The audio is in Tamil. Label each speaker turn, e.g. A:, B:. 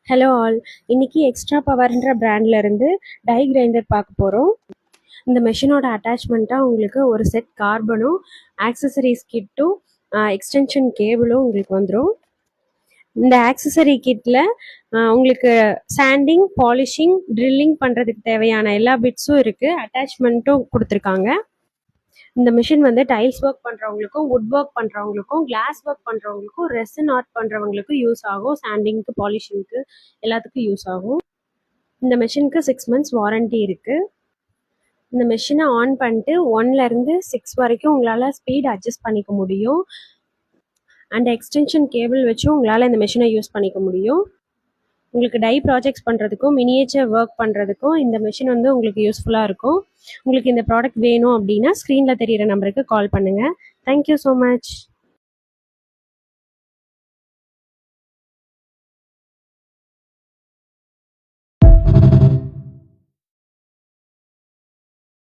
A: Hello all. இன்னைக்கு எக்ஸ்ட்ரா பவர்ன்ற பிராண்ட்ல இருந்து டை கிரைண்டர் பார்க்க போகிறோம். இந்த மெஷினோட அட்டாச்மெண்ட்டாக உங்களுக்கு ஒரு செட் கார்பனும் ஆக்சசரிஸ் கிட்டும் எக்ஸ்டென்ஷன் கேபிளும் உங்களுக்கு வந்துடும். இந்த ஆக்சசரி கிட்டில் உங்களுக்கு சாண்டிங், பாலிஷிங், ட்ரில்லிங் பண்ணுறதுக்கு தேவையான எல்லா பிட்ஸும் இருக்குது. அட்டாச்மெண்ட்டும் கொடுத்துருக்காங்க. இந்த மிஷின் வந்து டைல்ஸ் ஒர்க் பண்ணுறவங்களுக்கும், வுட் ஒர்க் பண்ணுறவங்களுக்கும், கிளாஸ் ஒர்க் பண்ணுறவங்களுக்கும், ரெசின் ஆர்ட் பண்ணுறவங்களுக்கும் யூஸ் ஆகும். சாண்டிங்க்கு, பாலிஷிங்க்கு எல்லாத்துக்கும் யூஸ் ஆகும். இந்த மிஷினுக்கு 6 months வாரண்டி இருக்குது. இந்த மிஷினை ஆன் பண்ணிட்டு 1லேருந்து 6 வரைக்கும் உங்களால் ஸ்பீட் அட்ஜஸ்ட் பண்ணிக்க முடியும். அண்ட் எக்ஸ்டென்ஷன் கேபிள் வச்சும் உங்களால் இந்த மிஷினை யூஸ் பண்ணிக்க முடியும். உங்களுக்கு டை ப்ராஜெக்ட்ஸ் பண்ணுறதுக்கும் மினியேச்சர் ஒர்க் பண்ணுறதுக்கும் இந்த மிஷின் வந்து உங்களுக்கு யூஸ்ஃபுல்லாக இருக்கும். உங்களுக்கு இந்த ப்ராடக்ட் வேணும் அப்படின்னா ஸ்க்ரீனில் தெரிகிற நம்பருக்கு கால் பண்ணுங்கள். Thank you so much.